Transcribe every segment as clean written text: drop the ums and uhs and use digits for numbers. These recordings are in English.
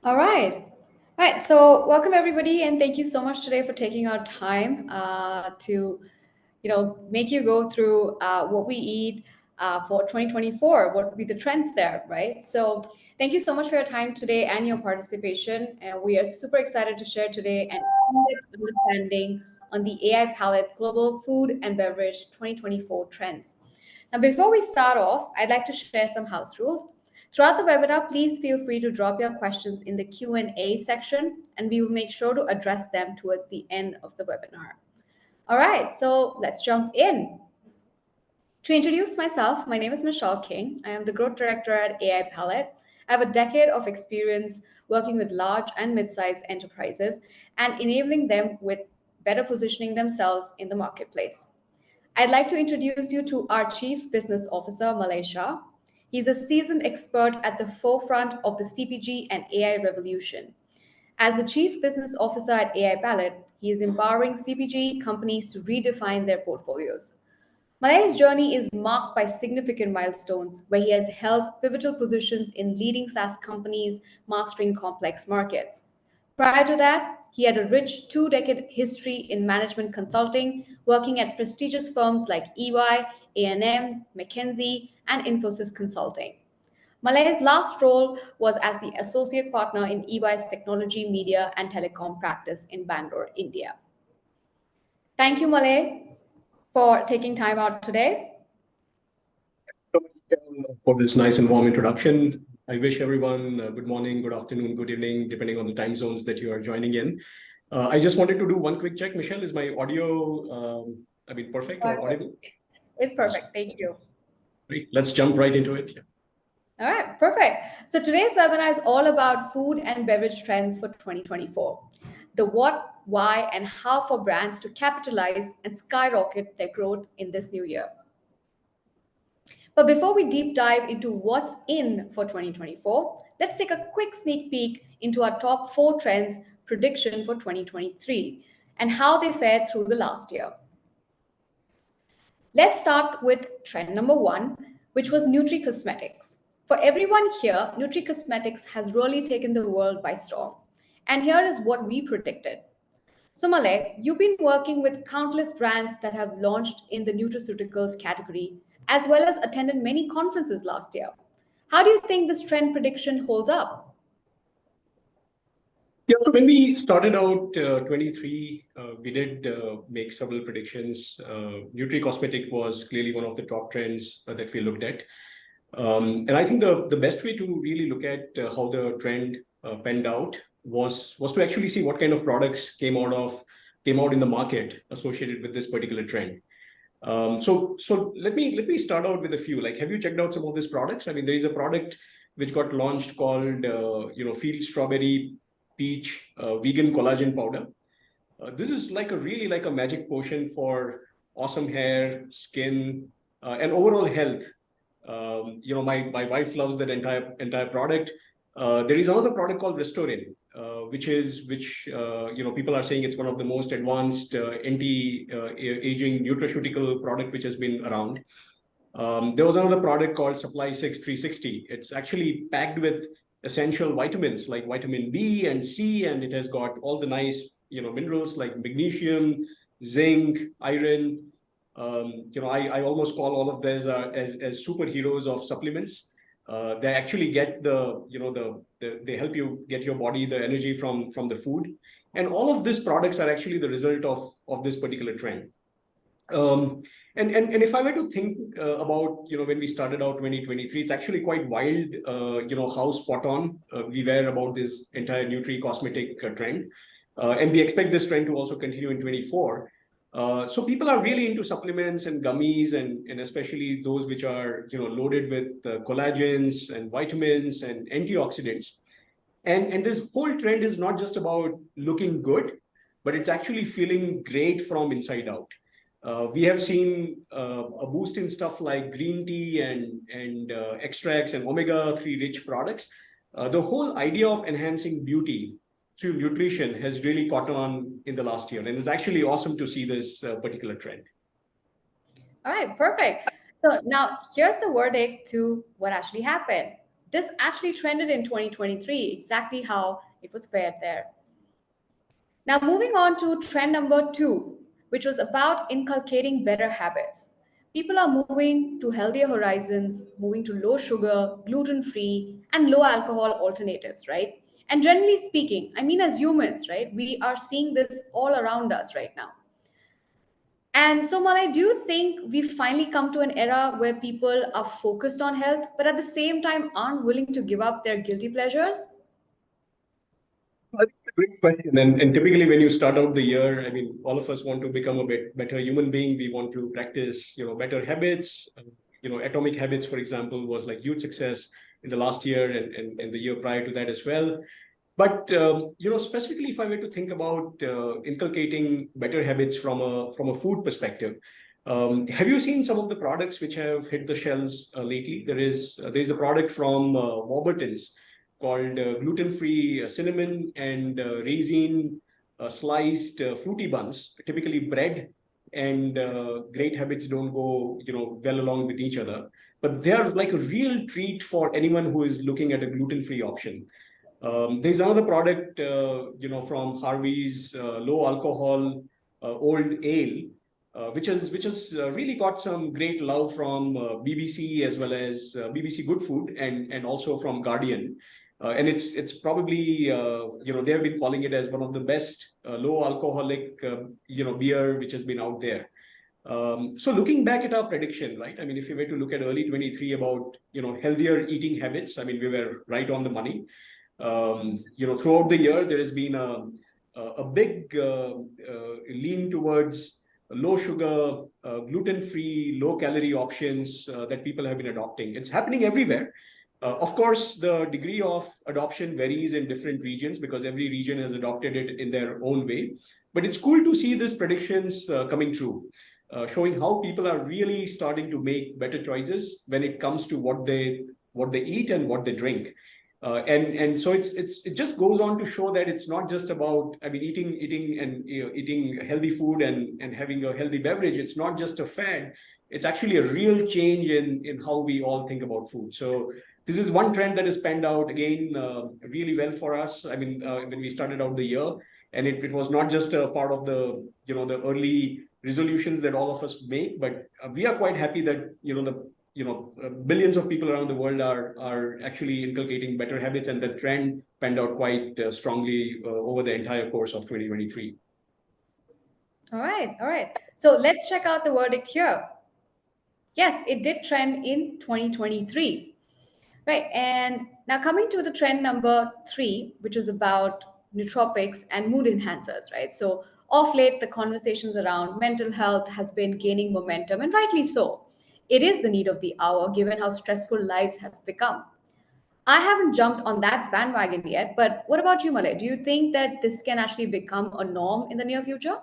All right. All right. So, welcome everybody, and thank you so much today for taking our time to, make you go through what we eat for 2024. What would be the trends there, right? So, thank you so much for your time today and your participation. And we are super excited to share today an in-depth understanding on the AI Palette Global Food and Beverage 2024 trends. Now, before we start off, I'd like to share some house rules. Throughout the webinar, please feel free to drop your questions in the Q&A section, and we will make sure to address them towards the end of the webinar. All right, so let's jump in. To introduce myself, my name is Michelle King. I am the Growth Director at AI Palette. I have a decade of experience working with large and mid-sized enterprises and enabling them with better positioning themselves in the marketplace. I'd like to introduce you to our Chief Business Officer, Malaysia. He's a seasoned expert at the forefront of the CPG and AI revolution. As the Chief Business Officer at AI Palette, he is empowering CPG companies to redefine their portfolios. Malay's journey is marked by significant milestones where he has held pivotal positions in leading SaaS companies mastering complex markets. Prior to that, he had a rich two-decade history in management consulting, working at prestigious firms like EY, A&M, McKinsey, and Infosys Consulting. Malay's last role was as the associate partner in EY's technology, media, and telecom practice in Bangalore, India. Thank you, Malay, for taking time out today. For this nice and warm introduction. I wish everyone good morning, good afternoon, good evening, depending on the time zones that you are joining in. I just wanted to do one quick check. Michelle, is my audio, perfect or audible? It's perfect. Thank you. Great. Let's jump right into it. Yeah. All right, perfect. So today's webinar is all about food and beverage trends for 2024. The what, why, and how for brands to capitalize and skyrocket their growth in this new year. But before we deep dive into what's in for 2024, let's take a quick sneak peek into our top 4 trends prediction for 2023 and how they fared through the last year. Let's start with trend number 1, which was nutri-cosmetics. For everyone here, nutri-cosmetics has really taken the world by storm. And here is what we predicted. So Malay, you've been working with countless brands that have launched in the nutraceuticals category, as well as attended many conferences last year. How do you think this trend prediction holds up? Yeah, so when we started out 23, we did make several predictions. Nutri-cosmetic was clearly one of the top trends that we looked at. And I think the best way to really look at how the trend panned out was to actually see what kind of products came out in the market associated with this particular trend. So let me start out with a few. Like, have you checked out some of these products? I mean, there is a product which got launched called Field Strawberry Peach Vegan Collagen Powder. This is really like a magic potion for awesome hair, skin, and overall health. My wife loves that entire product. There is another product called Restorin, which people are saying it's one of the most advanced anti-aging nutraceutical product which has been around. There was another product called Supply 6 360. It's actually packed with essential vitamins like vitamin B and C, and it has got all the nice minerals like magnesium, zinc, iron. I almost call all of these as superheroes of supplements. They actually get they help you get your body the energy from the food, and all of these products are actually the result of this particular trend. And if I were to think about when we started out 2023, it's actually quite wild how spot on we were about this entire nutri-cosmetic trend, and we expect this trend to also continue in 24. So people are really into supplements and gummies, and especially those which are loaded with collagens and vitamins and antioxidants. And this whole trend is not just about looking good, but it's actually feeling great from inside out. We have seen a boost in stuff like green tea and extracts and omega-3 rich products. The whole idea of enhancing beauty through nutrition has really caught on in the last year. And it's actually awesome to see this particular trend. All right, perfect. So now here's the verdict to what actually happened. this actually trended in 2023, exactly how it was fared there. Now, moving on to trend number two, which was about inculcating better habits. People are moving to healthier horizons, moving to low sugar, gluten free, and low alcohol alternatives, right? And generally speaking, I mean, as humans, right, we are seeing this all around us right now. And so, Malay, do you think we've finally come to an era where people are focused on health, but at the same time aren't willing to give up their guilty pleasures? I think it's a great question. And typically when you start out the year, I mean, all of us want to become a bit better human being. We want to practice, better habits. Atomic Habits, for example, was like huge success in the last year and the year prior to that as well. But specifically, if I were to think about inculcating better habits from a food perspective, have you seen some of the products which have hit the shelves lately? There is a product from Warburton's called gluten-free cinnamon and raisin sliced fruity buns, typically bread and great habits don't go well along with each other. But they are like a real treat for anyone who is looking at a gluten-free option. There's another product, from Harvey's low alcohol old ale, which has really got some great love from BBC as well as BBC Good Food and also from Guardian. And it's probably they have been calling it as one of the best low alcoholic beer which has been out there. So looking back at our prediction, right? I mean, if you were to look at early 23 about healthier eating habits, I mean, we were right on the money. Throughout the year, there has been a big lean towards low sugar, gluten-free, low-calorie options that people have been adopting. It's happening everywhere. Of course, the degree of adoption varies in different regions because every region has adopted it in their own way. But it's cool to see these predictions coming true, showing how people are really starting to make better choices when it comes to what they eat and what they drink. And so it just goes on to show that it's not just about, I mean, eating healthy food and having a healthy beverage. It's not just a fad. It's actually a real change in how we all think about food. So this is one trend that has panned out again really well for us. I mean, when we started out the year, and it was not just a part of the early resolutions that all of us make, but we are quite happy that billions of people around the world are actually inculcating better habits, and the trend panned out quite strongly over the entire course of 2023. All right, all right. So let's check out the verdict here. Yes, it did trend in 2023. Right. And now coming to the trend number three, which is about nootropics and mood enhancers, right? So off late, the conversations around mental health has been gaining momentum, and rightly so. It is the need of the hour, given how stressful lives have become. I haven't jumped on that bandwagon yet, but what about you, Malay? Do you think that this can actually become a norm in the near future?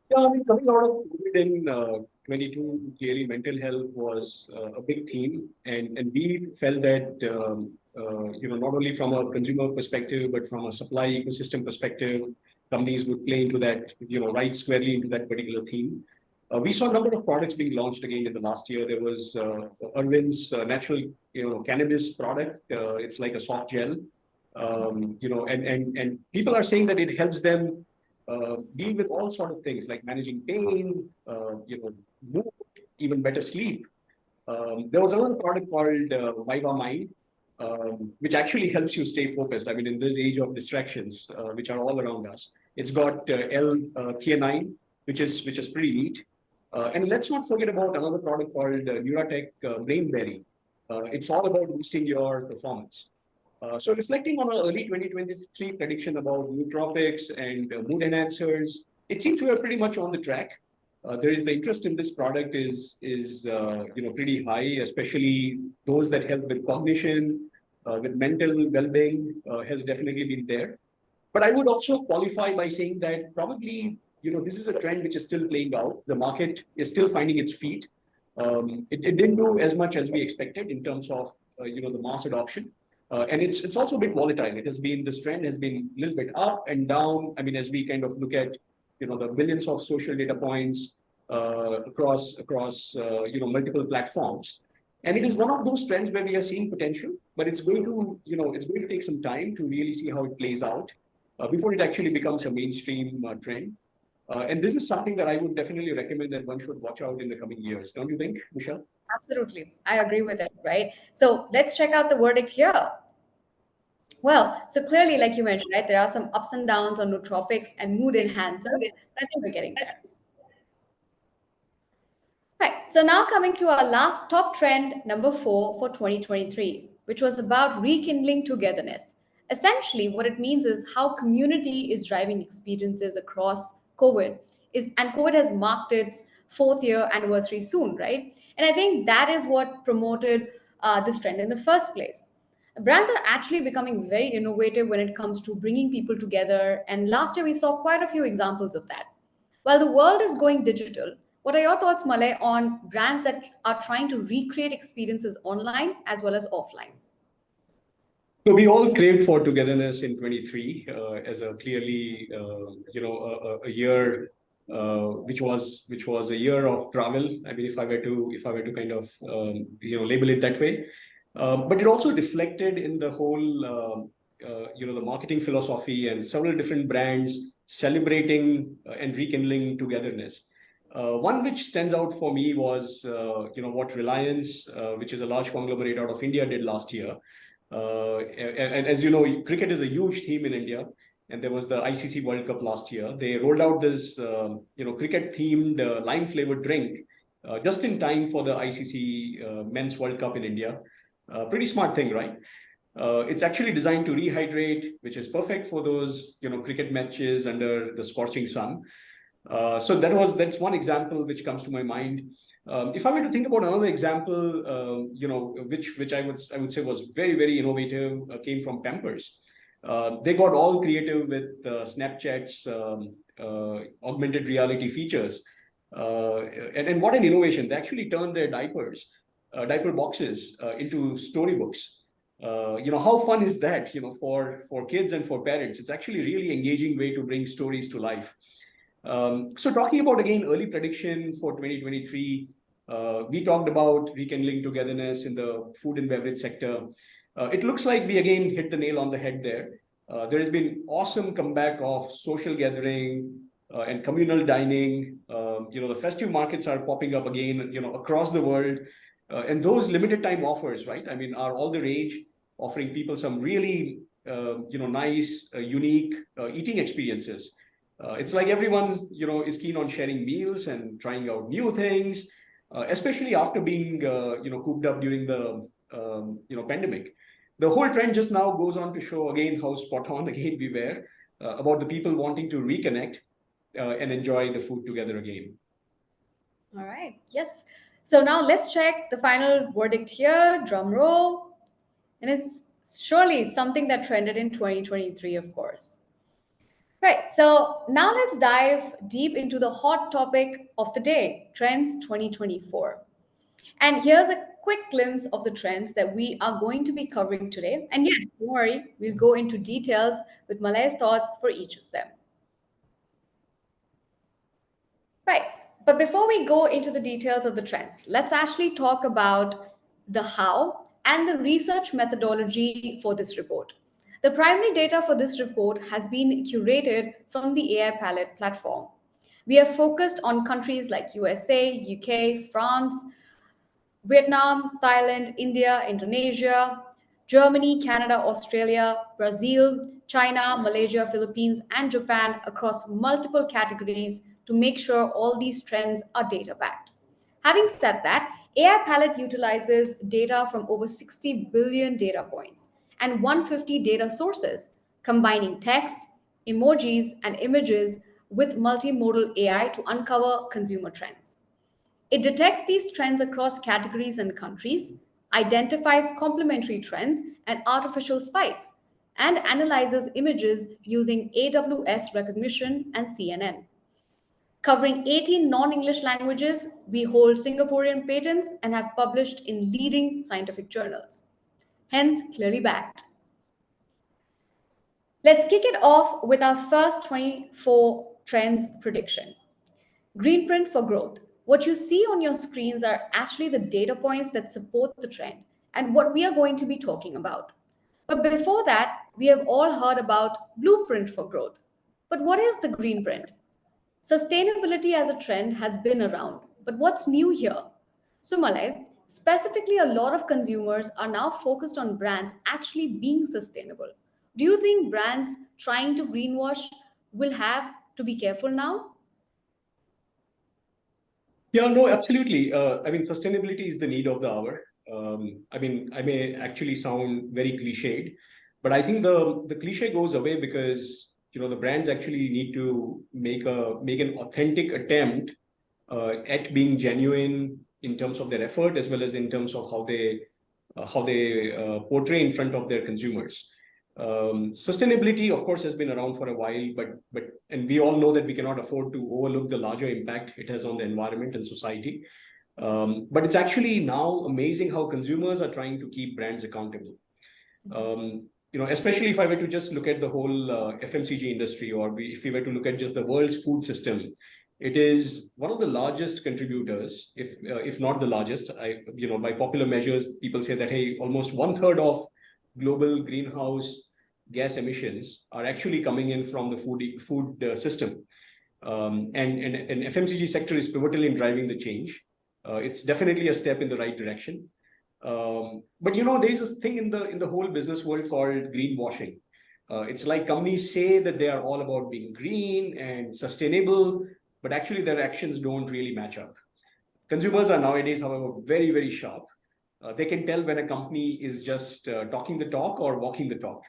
Yeah, I mean, coming out of COVID in 22, clearly mental health was a big theme, and we felt that not only from a consumer perspective but from a supply ecosystem perspective, companies would play into that, right squarely into that particular theme. We saw a number of products being launched again in the last year. There was Irwin's natural, cannabis product. It's like a soft gel, and people are saying that it helps them deal with all sort of things like managing pain, mood, even better sleep. There was another product called Viva Mind, which actually helps you stay focused. I mean, in this age of distractions, which are all around us, it's got L-theanine, which is pretty neat. And let's not forget about another product called Neuratech Brainberry. It's all about boosting your performance. So reflecting on our early 2023 prediction about nootropics and mood enhancers, it seems we are pretty much on the track. There is the interest in this product is pretty high, especially those that help with cognition, with mental well-being has definitely been there. But I would also qualify by saying that probably this is a trend which is still playing out. The market is still finding its feet. It didn't do as much as we expected in terms of the mass adoption. And it's also a bit volatile. This trend has been a little bit up and down. I mean, as we kind of look at the billions of social data points across multiple platforms. And it is one of those trends where we are seeing potential, but it's going to, it's going to take some time to really see how it plays out before it actually becomes a mainstream trend. And this is something that I would definitely recommend that one should watch out in the coming years. Don't you think, Michelle? Absolutely. I agree with it, right? So let's check out the verdict here. Well, so clearly, like you mentioned, right, there are some ups and downs on nootropics and mood enhancers. I think we're getting there. Right. So now coming to our last top trend, number 4 for 2023, which was about rekindling togetherness. Essentially, what it means is how community is driving experiences across COVID. And COVID has marked its fourth year anniversary soon, right? And I think that is what promoted this trend in the first place. Brands are actually becoming very innovative when it comes to bringing people together. And last year, we saw quite a few examples of that. While the world is going digital, what are your thoughts, Malay, on brands that are trying to recreate experiences online as well as offline? So we all craved for togetherness in 23 as a clearly, a year which was a year of travel. I mean, if I were to kind of label it that way, but it also reflected in the whole the marketing philosophy and several different brands celebrating and rekindling togetherness. One which stands out for me was what Reliance, which is a large conglomerate out of India, did last year. And as you know, cricket is a huge theme in India, and there was the ICC World Cup last year. They rolled out this, cricket-themed lime-flavored drink just in time for the ICC Men's World Cup in India. Pretty smart thing, right? It's actually designed to rehydrate, which is perfect for those, cricket matches under the scorching sun. So that's one example which comes to my mind. If I were to think about another example, which I would say was very very innovative, came from Pampers. They got all creative with Snapchat's augmented reality features, and what an innovation! They actually turned their diaper boxes into storybooks. How fun is that? For kids and for parents, it's actually really engaging way to bring stories to life. So talking about again early prediction for 2023, we talked about rekindling togetherness in the food and beverage sector. It looks like we again hit the nail on the head there. There has been awesome comeback of social gathering and communal dining. The festive markets are popping up again, across the world. And those limited time offers, right? I mean, are all the rage, offering people some really, nice, unique eating experiences. It's like everyone, is keen on sharing meals and trying out new things, especially after being, cooped up during the, pandemic. The whole trend just now goes on to show again how spot on again we were about the people wanting to reconnect and enjoy the food together again. All right. Yes. So now let's check the final verdict here. Drum roll. And it's surely something that trended in 2023, of course. Right. So now let's dive deep into the hot topic of the day, Trends 2024. And here's a quick glimpse of the trends that we are going to be covering today. And yes, don't worry, we'll go into details with Malay's thoughts for each of them. Right. But before we go into the details of the trends, let's actually talk about the how and the research methodology for this report. The primary data for this report has been curated from the AI Palette platform. We are focused on countries like USA, UK, France, Vietnam, Thailand, India, Indonesia, Germany, Canada, Australia, Brazil, China, Malaysia, Philippines, and Japan across multiple categories to make sure all these trends are data backed. Having said that, AI Palette utilizes data from over 60 billion data points and 150 data sources, combining text, emojis, and images with multimodal AI to uncover consumer trends. It detects these trends across categories and countries, identifies complementary trends and artificial spikes, and analyzes images using AWS recognition and CNN. Covering 18 non English languages, we hold Singaporean patents and have published in leading scientific journals. Hence, clearly backed. Let's kick it off with our first 24 trends prediction. Greenprint for growth. What you see on your screens are actually the data points that support the trend and what we are going to be talking about. But before that, we have all heard about blueprint for growth. But what is the green print? Sustainability as a trend has been around, but what's new here? So, Malay, specifically, a lot of consumers are now focused on brands actually being sustainable. Do you think brands trying to greenwash will have to be careful now? Yeah, no, absolutely. I mean, sustainability is the need of the hour. I mean, I may actually sound very cliched, but I think the cliche goes away because the brands actually need to make an authentic attempt at being genuine in terms of their effort as well as in terms of how they portray in front of their consumers. Sustainability, of course, has been around for a while, but and we all know that we cannot afford to overlook the larger impact it has on the environment and society. But it's actually now amazing how consumers are trying to keep brands accountable. Especially if I were to just look at the whole FMCG industry, or if we were to look at just the world's food system, it is one of the largest contributors, if not the largest. By popular measures, people say that hey, almost one third of global greenhouse gas emissions are actually coming in from the food system, and FMCG sector is pivotal in driving the change. It's definitely a step in the right direction. But there is this thing in the whole business world called greenwashing. It's like companies say that they are all about being green and sustainable, but actually their actions don't really match up. Consumers are nowadays, however, very, very sharp. They can tell when a company is just talking the talk or walking the talk.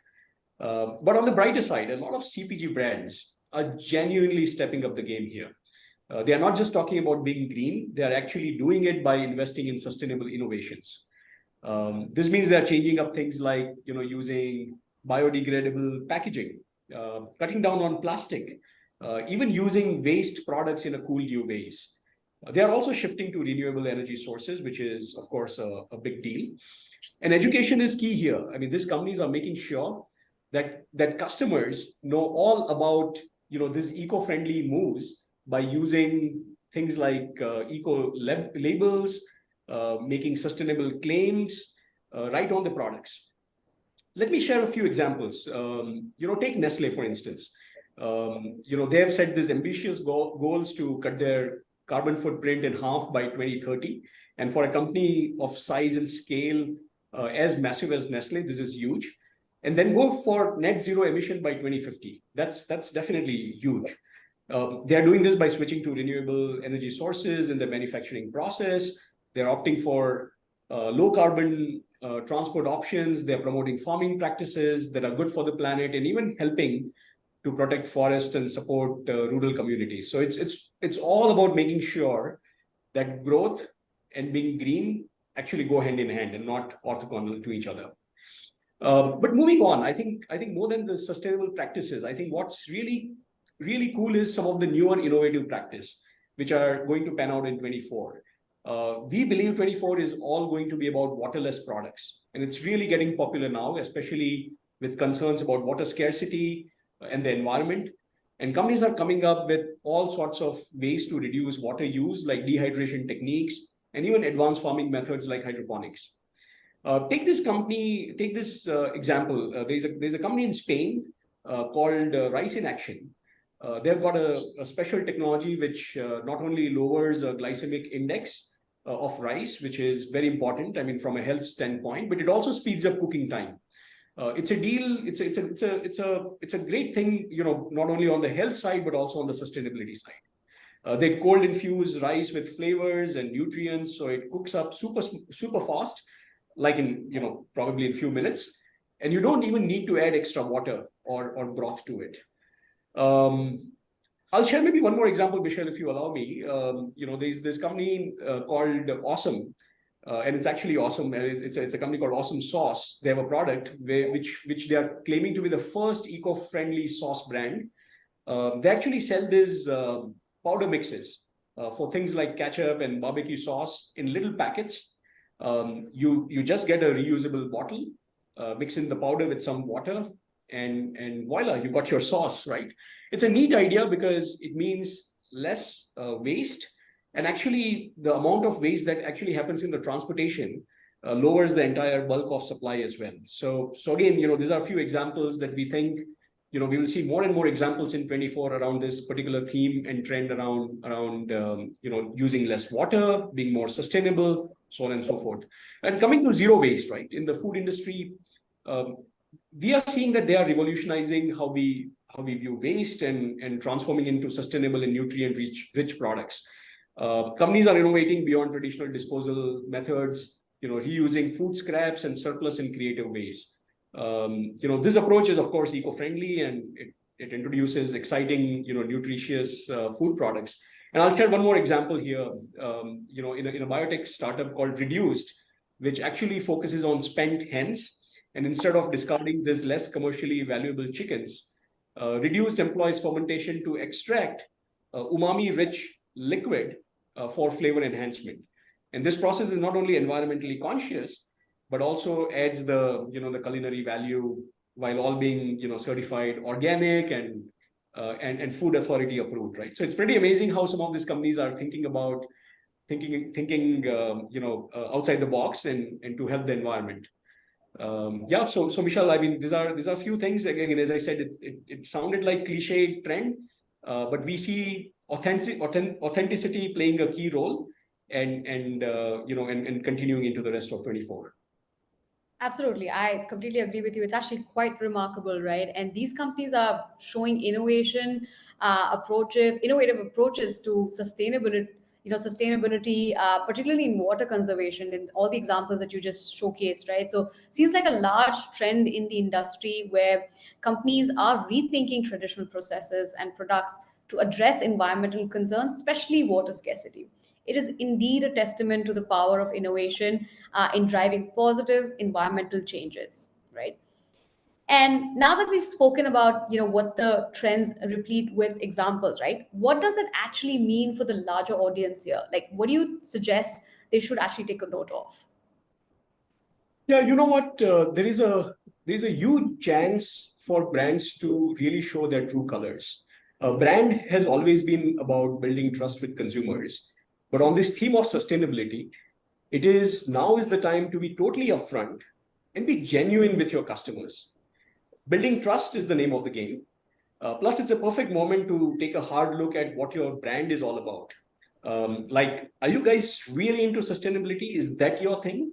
But on the brighter side, a lot of CPG brands are genuinely stepping up the game here. They are not just talking about being green, they are actually doing it by investing in sustainable innovations. This means they're changing up things like using biodegradable packaging, cutting down on plastic, even using waste products in a cool new ways. They are also shifting to renewable energy sources, which is, of course, a big deal. And education is key here. I mean, these companies are making sure that customers know all about these eco-friendly moves by using things like eco labels, making sustainable claims right on the products. Let me share a few examples. Take Nestle, for instance. They have set these ambitious goals to cut their carbon footprint in half by 2030. And for a company of size and scale as massive as Nestle, this is huge. And then go for net zero emission by 2050. That's definitely huge. They are doing this by switching to renewable energy sources in the manufacturing process. They're opting for low carbon transport options. They're promoting farming practices that are good for the planet and even helping to protect forests and support rural communities. So it's all about making sure that growth and being green actually go hand in hand and not orthogonal to each other. But moving on, I think more than the sustainable practices, I think what's really cool is some of the newer innovative practice which are going to pan out in 24. We believe 24 is all going to be about waterless products, and it's really getting popular now, especially with concerns about water scarcity and the environment. And companies are coming up with all sorts of ways to reduce water use, like dehydration techniques and even advanced farming methods like hydroponics. Take this example. There's a company in Spain called Rice in Action. They've got a special technology which not only lowers a glycemic index of rice, which is very important, I mean, from a health standpoint, but it also speeds up cooking time. It's a deal. It's a great thing, not only on the health side but also on the sustainability side. They cold infuse rice with flavors and nutrients, so it cooks up super fast, like in probably in a few minutes, and you don't even need to add extra water or broth to it. I'll share maybe one more example, Michelle, if you allow me. There's this company called Awesome, and it's actually awesome. And it's a company called Awesome Sauce. They have a product which they are claiming to be the first eco-friendly sauce brand. They actually sell these powder mixes for things like ketchup and barbecue sauce in little packets. You just get a reusable bottle, mix in the powder with some water, and voila, you got your sauce, right? It's a neat idea because it means less waste, And actually, the amount of waste that actually happens in the transportation lowers the entire bulk of supply as well. So again, these are a few examples that we think, we will see more and more examples in 24 around this particular theme and trend around using less water, being more sustainable, so on and so forth. And coming to zero waste, right? In the food industry, um, we are seeing that they are revolutionizing how we view waste and transforming into sustainable and nutrient rich products. Companies are innovating beyond traditional disposal methods, reusing food scraps and surplus in creative ways. This approach is of course eco-friendly, and it introduces exciting, nutritious food products. And I'll share one more example here. In a biotech startup called Reduced, which actually focuses on spent hens, and instead of discarding these less commercially valuable chickens, Reduced employs fermentation to extract umami-rich liquid for flavor enhancement. And this process is not only environmentally conscious, but also adds the culinary value while all being certified organic and food authority approved, right? So it's pretty amazing how some of these companies are thinking outside the box and to help the environment. So Michelle, I mean, these are a few things. Again, as I said, it sounded like cliche trend, but we see authenticity playing a key role, and continuing into the rest of 24. Absolutely. I completely agree with you. It's actually quite remarkable, right? And these companies are showing innovative approaches to sustainability, particularly in water conservation and all the examples that you just showcased, right? So seems like a large trend in the industry where companies are rethinking traditional processes and products to address environmental concerns, especially water scarcity. It is indeed a testament to the power of innovation in driving positive environmental changes, right? And now that we've spoken about what the trends replete with examples, right? What does it actually mean for the larger audience here? Like, what do you suggest they should actually take a note of? Yeah, you know what? There is a huge chance for brands to really show their true colors. A brand has always been about building trust with consumers, but on this theme of sustainability, now is the time to be totally upfront and be genuine with your customers. Building trust is the name of the game. Plus, it's a perfect moment to take a hard look at what your brand is all about. Like, are you guys really into sustainability? Is that your thing?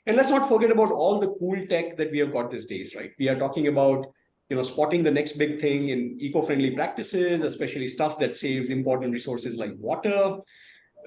And let's not forget about all the cool tech that we have got these days, right? We are talking about, spotting the next big thing in eco-friendly practices, especially stuff that saves important resources like water.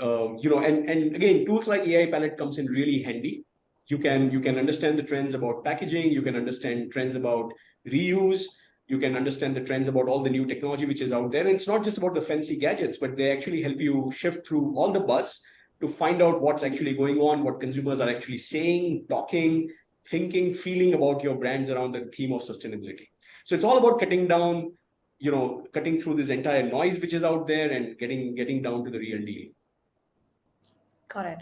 And again, tools like AI Palette comes in really handy. You can understand the trends about packaging. You can understand trends about reuse. You can understand the trends about all the new technology which is out there. And it's not just about the fancy gadgets, but they actually help you shift through all the buzz to find out what's actually going on, what consumers are actually saying, talking, thinking, feeling about your brands around the theme of sustainability. So it's all about cutting through this entire noise which is out there and getting down to the real deal. Got it.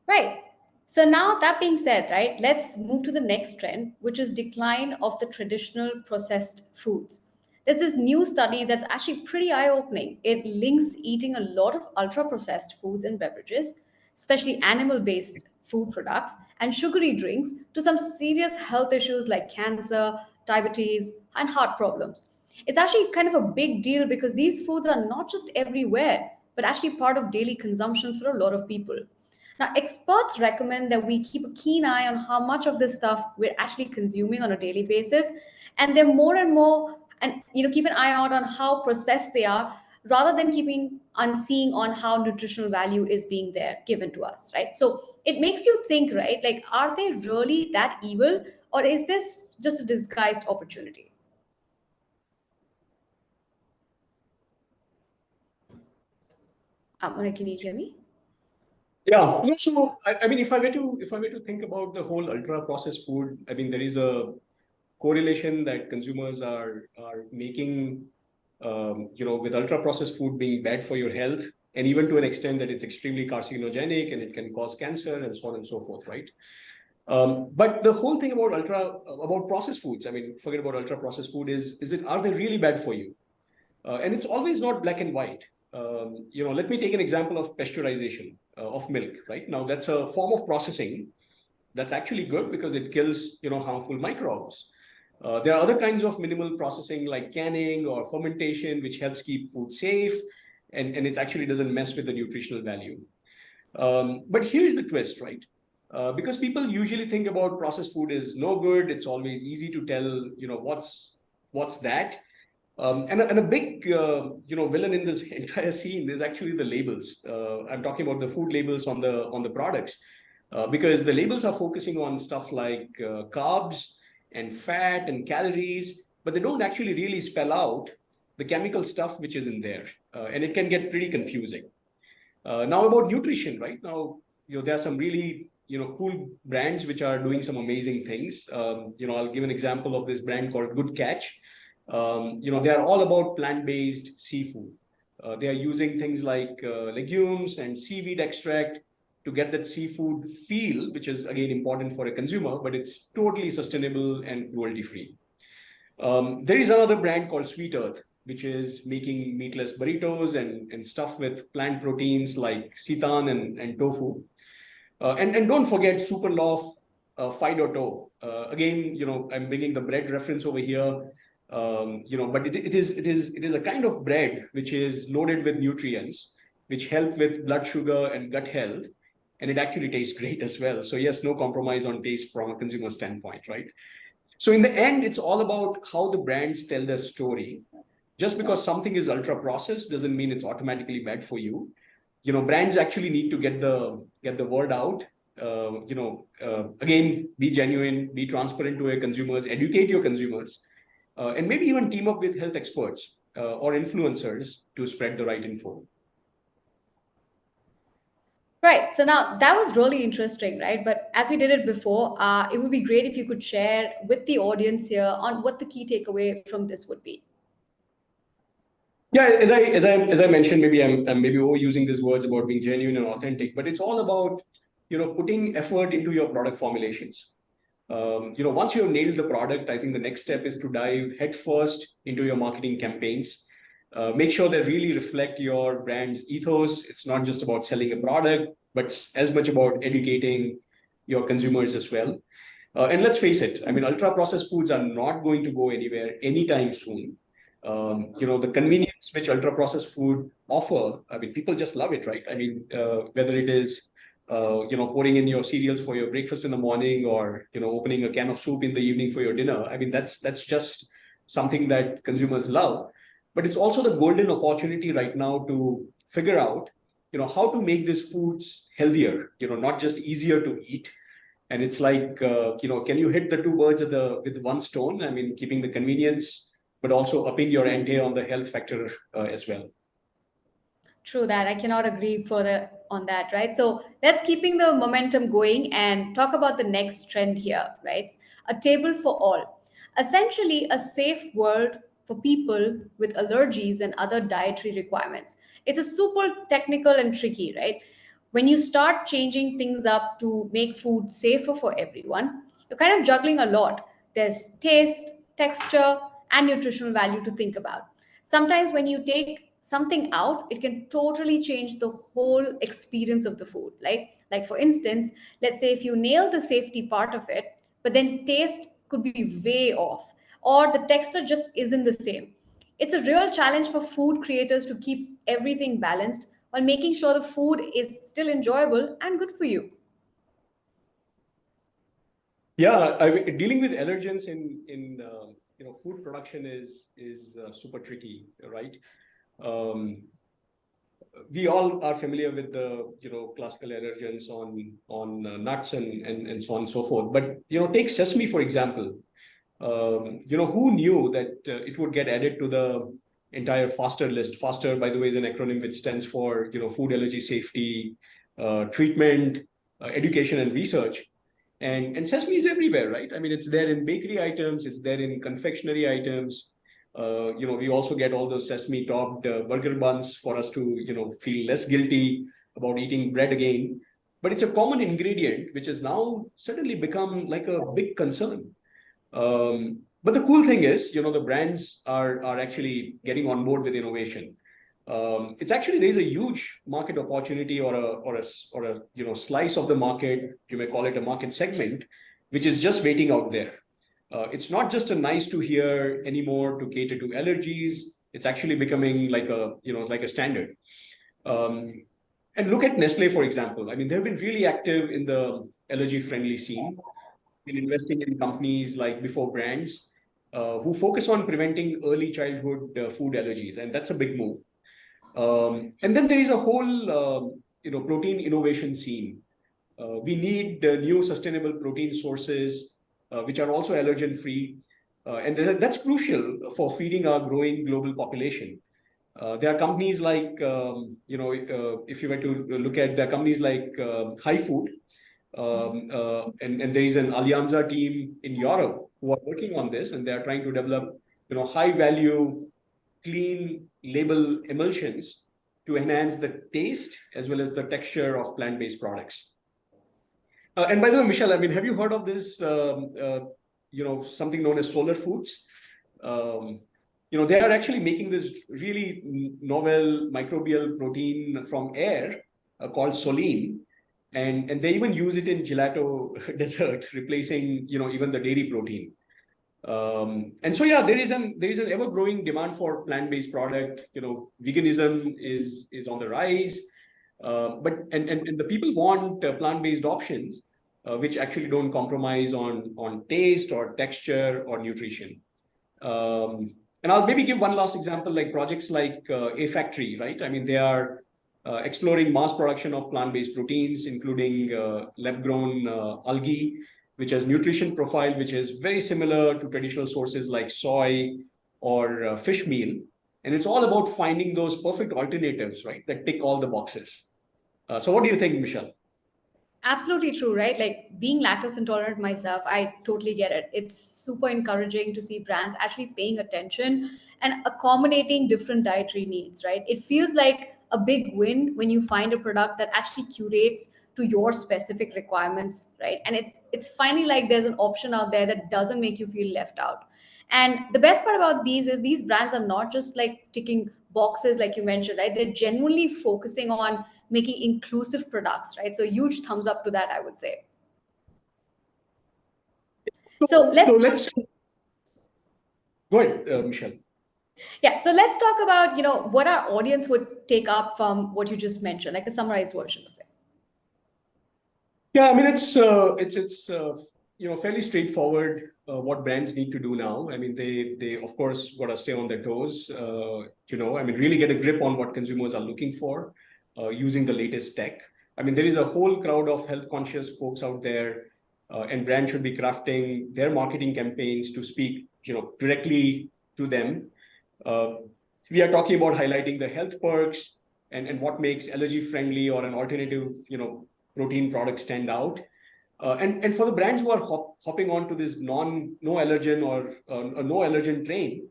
Right. So now that being said, right, let's move to the next trend, which is decline of the traditional processed foods. There's this new study that's actually pretty eye-opening. It links eating a lot of ultra-processed foods and beverages, especially animal-based food products and sugary drinks, to some serious health issues like cancer, diabetes, and heart problems. It's actually kind of a big deal because these foods are not just everywhere, but actually part of daily consumptions for a lot of people. Now, experts recommend that we keep a keen eye on how much of this stuff we're actually consuming on a daily basis, and they're more and more, and keep an eye out on how processed they are, rather than keeping on seeing on how nutritional value is being there given to us, right? So it makes you think, right? Like, are they really that evil, or is this just a disguised opportunity? Can you hear me? Yeah. So I mean, if I were to think about the whole ultra processed food, I mean, there is a correlation that consumers are making, with ultra processed food being bad for your health, and even to an extent that it's extremely carcinogenic and it can cause cancer and so on and so forth, right? But the whole thing about processed foods, I mean, forget about ultra processed food, are they really bad for you? And it's always not black and white. let me take an example of pasteurization of milk, right? Now, that's a form of processing that's actually good because it kills, harmful microbes. There are other kinds of minimal processing like canning or fermentation, which helps keep food safe, and it actually doesn't mess with the nutritional value. But here's the twist, right? Because people usually think about processed food is no good. It's always easy to tell, what's that. And a big, villain in this entire scene is actually the labels. I'm talking about the food labels on the products, because the labels are focusing on stuff like carbs and fat and calories, but they don't actually really spell out the chemical stuff which is in there, and it can get pretty confusing. Now about nutrition, right? Now, there are some really, cool brands which are doing some amazing things. I'll give an example of this brand called Good Catch. They are all about plant-based seafood. They are using things like legumes and seaweed extract to get that seafood feel, which is again important for a consumer, but it's totally sustainable and cruelty-free. There is another brand called Sweet Earth, which is making meatless burritos and stuff with plant proteins like seitan and tofu. And don't forget Superloaf 5.0. Again, I'm bringing the bread reference over here. But it is a kind of bread which is loaded with nutrients, which help with blood sugar and gut health, and it actually tastes great as well. So yes, no compromise on taste from a consumer standpoint, right? So in the end, it's all about how the brands tell their story. Just because something is ultra processed doesn't mean it's automatically bad for you. Brands actually need to get the word out. Again, be genuine, be transparent to your consumers, educate your consumers, and maybe even team up with health experts or influencers to spread the right info. Right. So now that was really interesting, right? But as we did it before, it would be great if you could share with the audience here on what the key takeaway from this would be. Yeah, as I mentioned, maybe I'm maybe overusing these words about being genuine and authentic, but it's all about putting effort into your product formulations. Once you have nailed the product, I think the next step is to dive headfirst into your marketing campaigns. Make sure they really reflect your brand's ethos. It's not just about selling a product, but as much about educating your consumers as well. And let's face it, I mean, ultra processed foods are not going to go anywhere anytime soon. The convenience which ultra processed food offer, I mean, people just love it, right? I mean, whether it is pouring in your cereals for your breakfast in the morning, or opening a can of soup in the evening for your dinner. I mean, that's just something that consumers love. But it's also the golden opportunity right now to figure out, how to make these foods healthier. Not just easier to eat. And it's like, can you hit the two birds with one stone? I mean, keeping the convenience, but also upping your ante on the health factor as well. True that. I cannot agree further on that, right? So let's keeping the momentum going and talk about the next trend here, right? A table for all. Essentially, a safe world for people with allergies and other dietary requirements. It's a super technical and tricky, right? When you start changing things up to make food safer for everyone, you're kind of juggling a lot. There's taste, texture, and nutritional value to think about. Sometimes when you take something out, it can totally change the whole experience of the food. Like for instance, let's say if you nail the safety part of it, but then taste could be way off, or the texture just isn't the same. It's a real challenge for food creators to keep everything balanced while making sure the food is still enjoyable and good for you. Yeah, dealing with allergens in food production is super tricky, right? Um, we all are familiar with the classical allergens on nuts and so on and so forth. But take sesame for example. Who knew that it would get added to the entire FASTER list? FASTER, by the way, is an acronym which stands for food allergy safety, treatment, education, and research. And sesame is everywhere, right? I mean, it's there in bakery items, it's there in confectionery items. We also get all those sesame topped burger buns for us to feel less guilty about eating bread again. But it's a common ingredient which has now suddenly become like a big concern. But the cool thing is, the brands are actually getting on board with innovation. It's actually there is a huge market opportunity or a slice of the market, you may call it a market segment, which is just waiting out there. It's not just a nice to hear anymore to cater to allergies. It's actually becoming like a like a standard. Um, and look at Nestle, for example. I mean, they've been really active in the allergy friendly scene, been investing in companies like Before Brands, who focus on preventing early childhood food allergies, and that's a big move. And then there is a whole protein innovation scene. We need new sustainable protein sources, which are also allergen free, and that's crucial for feeding our growing global population. There are companies like, if you were to look at the companies like High Food, and there is an Alianza team in Europe who are working on this, and they are trying to develop, high value, clean label emulsions to enhance the taste as well as the texture of plant-based products. And by the way, Michelle, I mean, have you heard of this? Something known as solar foods. Um, they are actually making this really novel microbial protein from air called soline, and they even use it in gelato dessert, replacing even the dairy protein. And so yeah, there is an ever growing demand for plant-based product. Veganism is on the rise, but the people want plant-based options, which actually don't compromise on taste or texture or nutrition. And I'll maybe give one last example, like projects like A Factory, right? I mean, they are exploring mass production of plant-based proteins, including lab-grown algae, which has nutrition profile, which is very similar to traditional sources like soy or fish meal. And it's all about finding those perfect alternatives, right, that tick all the boxes. So what do you think, Michelle? Absolutely true, right? Like being lactose intolerant myself, I totally get it. It's super encouraging to see brands actually paying attention and accommodating different dietary needs, right? It feels like a big win when you find a product that actually curates to your specific requirements, right? And it's finally like there's an option out there that doesn't make you feel left out. And the best part about these is these brands are not just like ticking boxes, like you mentioned, right? They're genuinely focusing on making inclusive products, right? So huge thumbs up to that, I would say. So So let's let's go ahead, Michelle. yeah, so let's talk about what our audience would take up from what you just mentioned, like a summarized version of it. Yeah, I mean it's fairly straightforward what brands need to do now. I mean they of course got to stay on their toes. I mean really get a grip on what consumers are looking for using the latest tech. I mean there is a whole crowd of health conscious folks out there, and brands should be crafting their marketing campaigns to speak directly to them. Uh, we are talking about highlighting the health perks and what makes allergy friendly or an alternative protein product stand out. And for the brands who are hopping on to this no allergen or a no allergen train,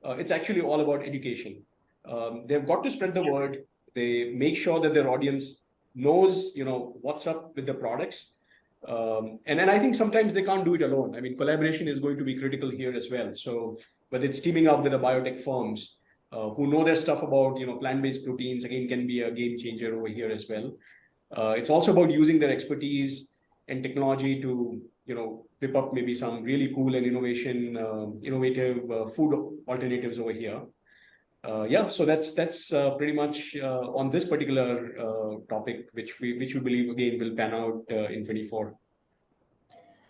it's actually all about education. They've got to spread the word. They make sure that their audience knows, what's up with the products. And I think sometimes they can't do it alone. I mean, collaboration is going to be critical here as well. So whether it's teaming up with the biotech firms who know their stuff about, plant-based proteins, again, can be a game changer over here as well. It's also about using their expertise and technology to, whip up maybe some really cool and innovative food alternatives over here. Yeah, so that's pretty much on this particular topic, which we believe again will pan out in 24.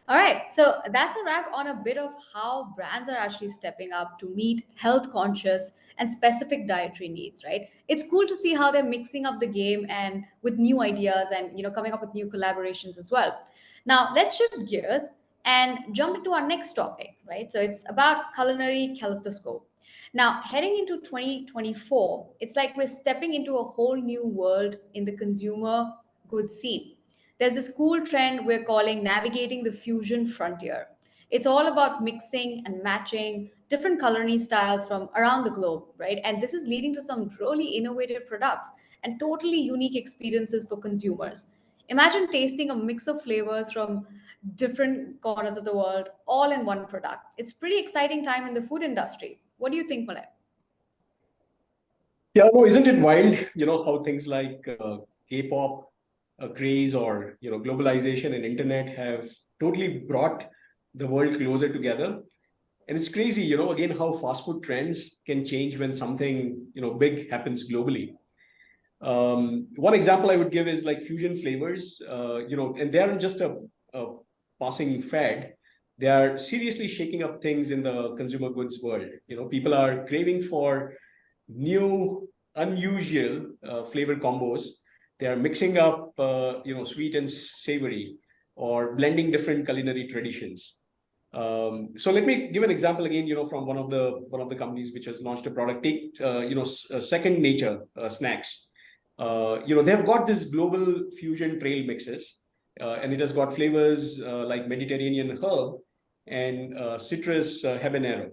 All right, so that's a wrap on a bit of how brands are actually stepping up to meet health conscious and specific dietary needs, right? It's cool to see how they're mixing up the game and with new ideas and coming up with new collaborations as well. Now, let's shift gears and jump into our next topic, right? So it's about culinary kaleidoscope. Now, heading into 2024, it's like we're stepping into a whole new world in the consumer goods scene. There's this cool trend we're calling navigating the fusion frontier. It's all about mixing and matching different culinary styles from around the globe, right? And this is leading to some really innovative products and totally unique experiences for consumers. Imagine tasting a mix of flavors from different corners of the world all in one product. It's pretty exciting time in the food industry. What do you think, Malay? Yeah, no, isn't it wild? How things like K-pop craze or globalization and internet have totally brought the world closer together. And it's crazy, again, how fast food trends can change when something big happens globally. One example I would give is like fusion flavors, and they aren't just a passing fad. They are seriously shaking up things in the consumer goods world. People are craving for new, unusual flavor combos. They are mixing up, sweet and savory, or blending different culinary traditions. So let me give an example again, from one of the companies which has launched a product. Take, Second Nature snacks. They've got this global fusion trail mixes, and it has got flavors like Mediterranean herb and citrus habanero,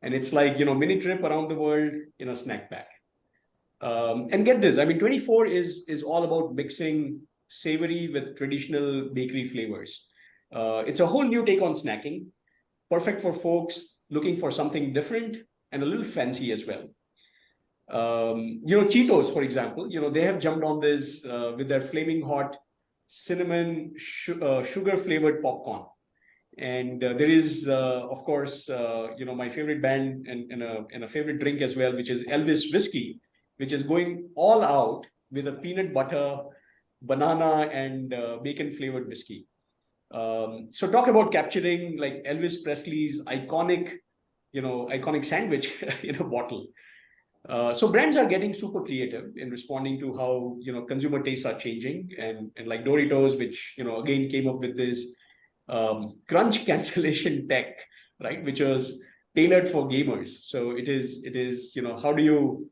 and it's like mini trip around the world in a snack pack. And get this, I mean, 24 is all about mixing savory with traditional bakery flavors. It's a whole new take on snacking, perfect for folks looking for something different and a little fancy as well. Cheetos, for example, they have jumped on this with their flaming hot cinnamon sugar flavored popcorn. And there is, of course, my favorite band and a favorite drink as well, which is Elvis Whiskey, which is going all out with a peanut butter, banana, and bacon flavored whiskey. So talk about capturing like Elvis Presley's iconic sandwich in a bottle. So brands are getting super creative in responding to how consumer tastes are changing, and like Doritos, which again came up with this crunch cancellation tech, right, which was tailored for gamers. So it is how do you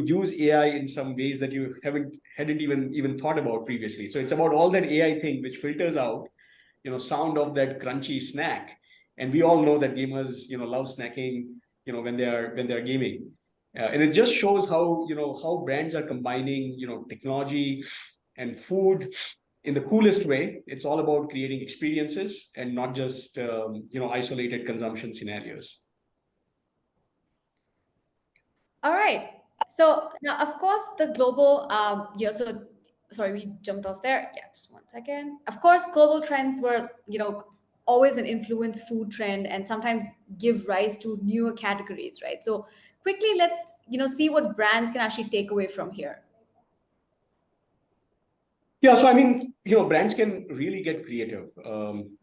use AI in some ways that you hadn't even thought about previously. So it's about all that AI thing which filters out sound of that crunchy snack. And we all know that gamers love snacking when they're gaming. And it just shows how brands are combining technology and food in the coolest way. It's all about creating experiences and not just isolated consumption scenarios. All right. So now, of course, the global, so sorry, we jumped off there. Yeah, just one second. Of course, global trends were, always an influence food trend and sometimes give rise to newer categories, right? So quickly, let's, see what brands can actually take away from here. Yeah, so I mean, brands can really get creative,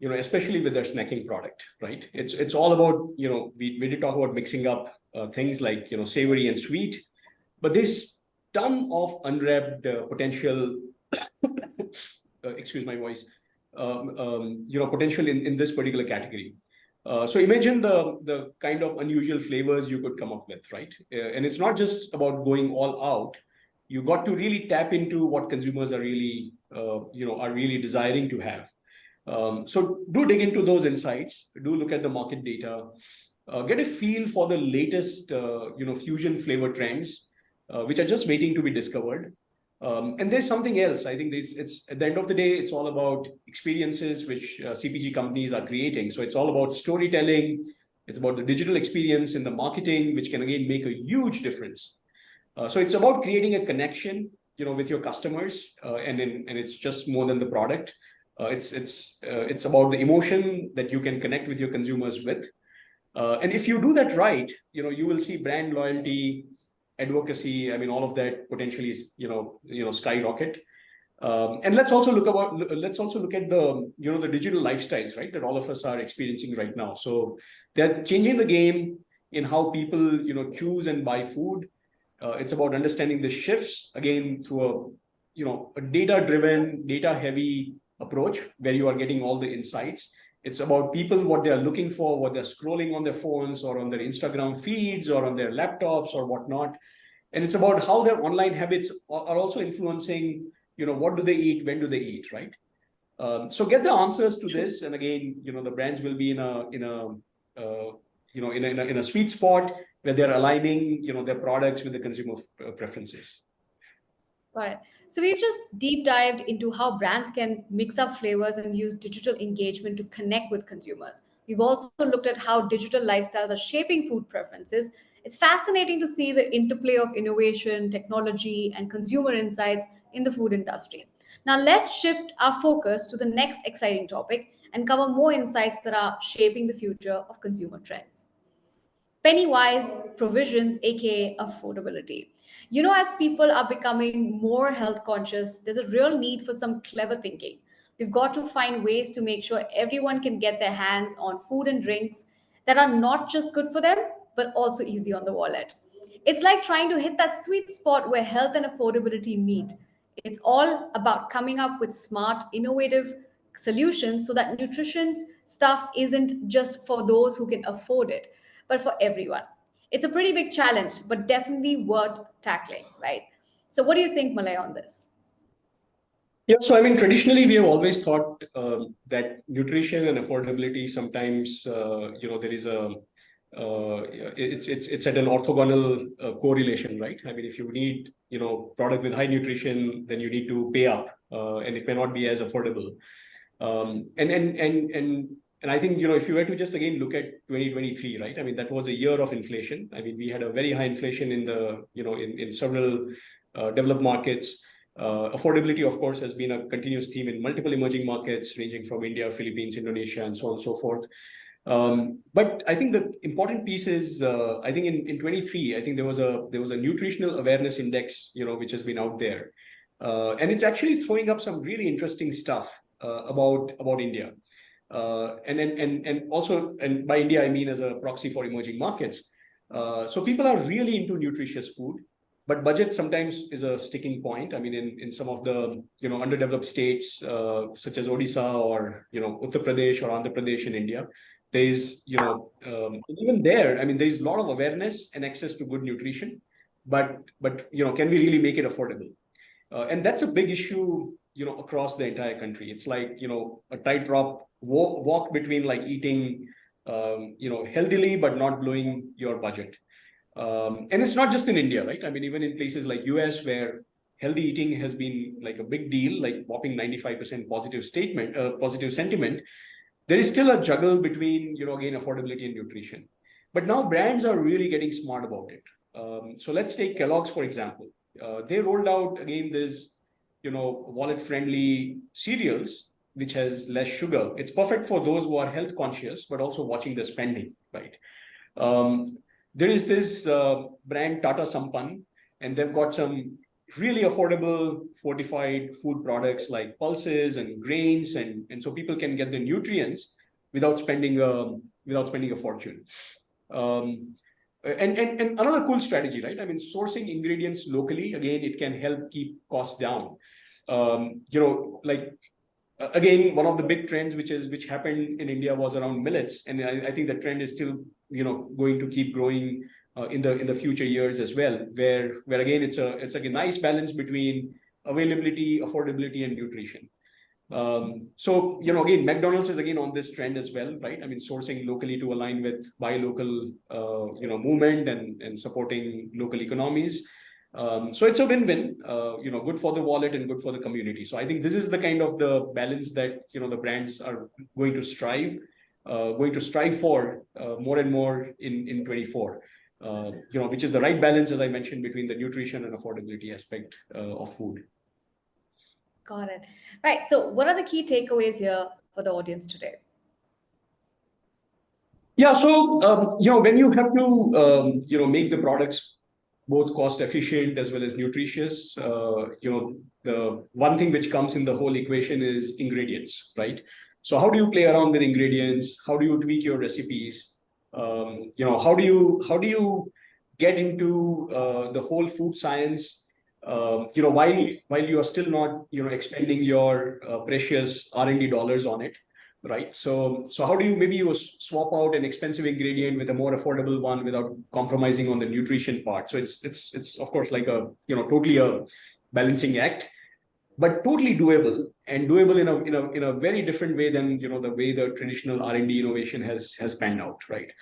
especially with their snacking product, right? It's all about, we did talk about mixing up things like, savory and sweet, but there's ton of unwrapped potential, excuse my voice, potential in this particular category. So imagine the kind of unusual flavors you could come up with, right? And it's not just about going all out. You got to really tap into what consumers are really desiring to have. So do dig into those insights. Do look at the market data. Get a feel for the latest, fusion flavor trends, which are just waiting to be discovered. And there's something else. I think it's at the end of the day, it's all about experiences which CPG companies are creating. So it's all about storytelling. It's about the digital experience in the marketing, which can again make a huge difference. So it's about creating a connection, with your customers, and it's just more than the product. It's about the emotion that you can connect with your consumers with. And if you do that right, you will see brand loyalty, advocacy. I mean, all of that potentially is, skyrocket. And let's also look at the digital lifestyles, right, that all of us are experiencing right now. So they're changing the game in how people, choose and buy food. It's about understanding the shifts again through a data-driven, data-heavy approach where you are getting all the insights. It's about people, what they are looking for, what they're scrolling on their phones or on their Instagram feeds or on their laptops or whatnot. And it's about how their online habits are also influencing, what do they eat, when do they eat, right? So get the answers to this, and again, the brands will be in a sweet spot where they're aligning, their products with the consumer preferences. Got it. So we've just deep dived into how brands can mix up flavors and use digital engagement to connect with consumers. We've also looked at how digital lifestyles are shaping food preferences It's fascinating to see the interplay of innovation, technology, and consumer insights in the food industry. Now, let's shift our focus to the next exciting topic and cover more insights that are shaping the future of consumer trends. Pennywise provisions, aka affordability. As people are becoming more health conscious, there's a real need for some clever thinking. We've got to find ways to make sure everyone can get their hands on food and drinks that are not just good for them, but also easy on the wallet. It's like trying to hit that sweet spot where health and affordability meet. It's all about coming up with smart, innovative solutions so that nutrition stuff isn't just for those who can afford it, but for everyone. It's a pretty big challenge, but definitely worth tackling, right? So, what do you think, Malay, on this? Yeah, so I mean, traditionally we have always thought that nutrition and affordability sometimes, there is it's at an orthogonal correlation, right? I mean, if you need, product with high nutrition, then you need to pay up, and it may not be as affordable. And I think, if you were to just again look at 2023, right? I mean, that was a year of inflation. I mean, we had a very high inflation in the, in several developed markets. Affordability, of course, has been a continuous theme in multiple emerging markets, ranging from India, Philippines, Indonesia, and so on and so forth. But I think the important piece is, I think in 23, I think there was a nutritional awareness index, which has been out there, and it's actually throwing up some really interesting stuff about India, and also, and by India I mean as a proxy for emerging markets. So people are really into nutritious food, but budget sometimes is a sticking point. I mean, in some of the underdeveloped states, such as Odisha or Uttar Pradesh or Andhra Pradesh in India, there is even there. I mean, there is a lot of awareness and access to good nutrition, but can we really make it affordable? And that's a big issue across the entire country. It's like a tightrope walk between like eating healthily but not blowing your budget. And it's not just in India, right? I mean, even in places like US, where healthy eating has been like a big deal, like whopping 95% positive sentiment, there is still a juggle between, again, affordability and nutrition. But now brands are really getting smart about it. So let's take Kellogg's, for example. They rolled out again this, wallet-friendly cereals, which has less sugar. It's perfect for those who are health conscious, but also watching the spending, right? Um, there is this brand Tata Sampann, and they've got some really affordable fortified food products like pulses and grains, and so people can get the nutrients without spending a fortune. Um, and another cool strategy, right? I mean, sourcing ingredients locally, again, it can help keep costs down. Like again, one of the big trends which happened in India was around millets, and I think the trend is still going to keep growing in the future years as well. Where again, it's like a nice balance between availability, affordability, and nutrition. So again, McDonald's is again on this trend as well, right? I mean, sourcing locally to align with buy local movement and supporting local economies. So it's a win-win, good for the wallet and good for the community. So I think this is the kind of the balance that the brands are going to strive for more and more in 24. Which is the right balance, as I mentioned, between the nutrition and affordability aspect of food. Got it. Right. So, what are the key takeaways here for the audience today? Yeah, so when you have to make the products both cost efficient as well as nutritious, the one thing which comes in the whole equation is ingredients, right? So how do you play around with ingredients? How do you tweak your recipes? How do you get into the whole food science? While you are still not expending your precious R&D dollars on it, right? So how do you maybe you swap out an expensive ingredient with a more affordable one without compromising on the nutrition part? So it's of course like a totally a balancing act, but totally doable, and doable in a very different way than the way the traditional R&D innovation has panned out, right?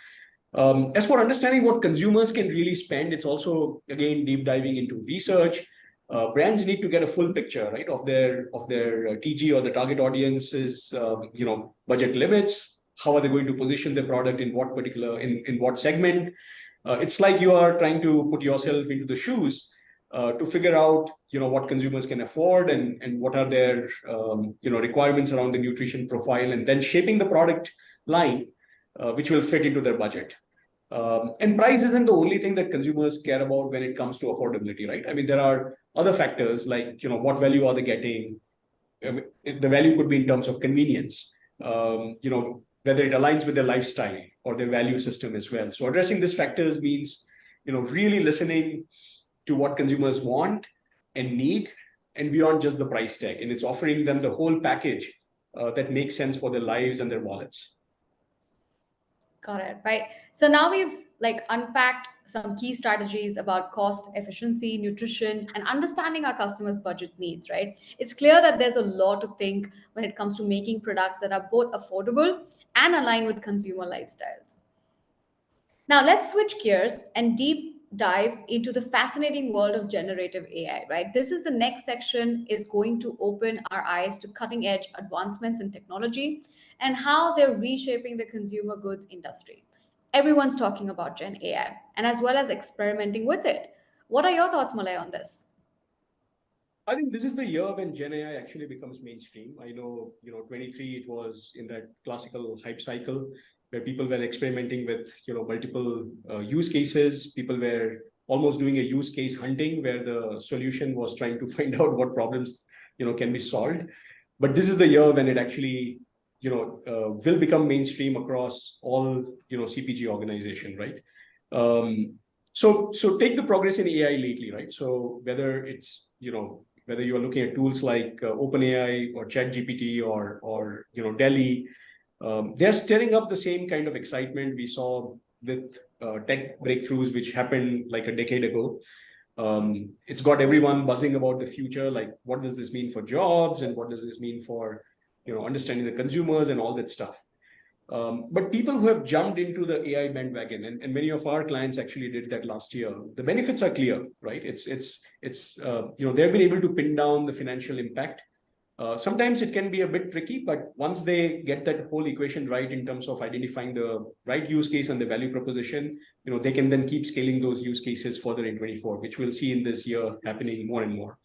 As for understanding what consumers can really spend, it's also again deep diving into research. Brands need to get a full picture, right, of their TG or the target audience's budget limits. How are they going to position their product in what particular in what segment? It's like you are trying to put yourself into the shoes to figure out, what consumers can afford and what are their, requirements around the nutrition profile, and then shaping the product line which will fit into their budget. And price isn't the only thing that consumers care about when it comes to affordability, right? I mean, there are other factors like, what value are they getting? The value could be in terms of convenience, whether it aligns with their lifestyle or their value system as well. So addressing these factors means, really listening to what consumers want and need, and beyond just the price tag. And it's offering them the whole package that makes sense for their lives and their wallets. Got it. Right. So now we've like unpacked some key strategies about cost efficiency, nutrition, and understanding our customers' budget needs, right? It's clear that there's a lot to think when it comes to making products that are both affordable and aligned with consumer lifestyles. Now, let's switch gears and deep dive into the fascinating world of generative AI, right? This is the next section is going to open our eyes to cutting edge advancements in technology and how they're reshaping the consumer goods industry. Everyone's talking about Gen AI and as well as experimenting with it. What are your thoughts, Malay, on this? I think this is the year when Gen AI actually becomes mainstream. I know, 23, it was in that classical hype cycle where people were experimenting with, multiple use cases. People were almost doing a use case hunting where the solution was trying to find out what problems, can be solved. But this is the year when it actually, will become mainstream across all, CPG organization, right? So take the progress in AI lately, right? So whether you are looking at tools like OpenAI or ChatGPT or Delhi, they're stirring up the same kind of excitement we saw with tech breakthroughs which happened like a decade ago. It's got everyone buzzing about the future, like what does this mean for jobs and what does this mean for understanding the consumers and all that stuff. But people who have jumped into the AI bandwagon, and many of our clients actually did that last year, the benefits are clear, right? They've been able to pin down the financial impact. Sometimes it can be a bit tricky, but once they get that whole equation right in terms of identifying the right use case and the value proposition, they can then keep scaling those use cases further in 24, which we'll see in this year happening more and more.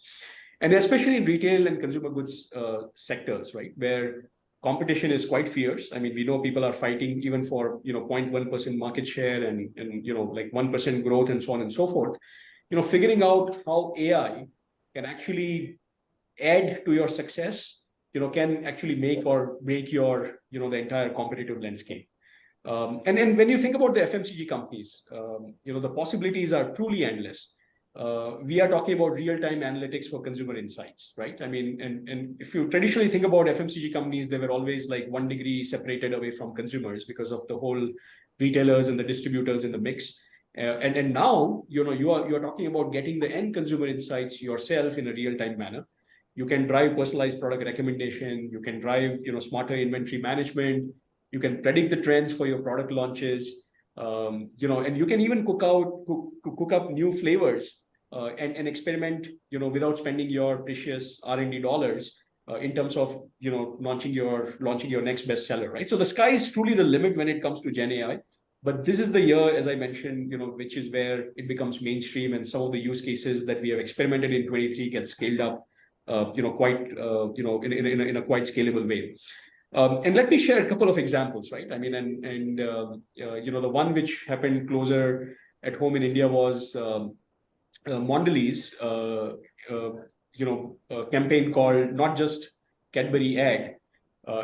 And especially in retail and consumer goods sectors, right, where competition is quite fierce. I mean, we know people are fighting even for 0.1% market share and like 1% growth and so on and so forth. Figuring out how AI can actually add to your success, can actually make or break your the entire competitive landscape. And when you think about the FMCG companies, the possibilities are truly endless. We are talking about real-time analytics for consumer insights, right? I mean, and if you traditionally think about FMCG companies, they were always like 1 degree separated away from consumers because of the whole retailers and the distributors in the mix. And now, you are talking about getting the end consumer insights yourself in a real-time manner. You can drive personalized product recommendation. You can drive, smarter inventory management. You can predict the trends for your product launches. And you can even cook up new flavors and experiment, without spending your precious R&D dollars in terms of, launching your next bestseller, right? So the sky is truly the limit when it comes to Gen AI. But this is the year, as I mentioned, which is where it becomes mainstream, and some of the use cases that we have experimented in 23 get scaled up, quite, in a quite scalable way. And let me share a couple of examples, right? I mean, the one which happened closer at home in India was Mondelez, campaign called Not Just Cadbury Egg.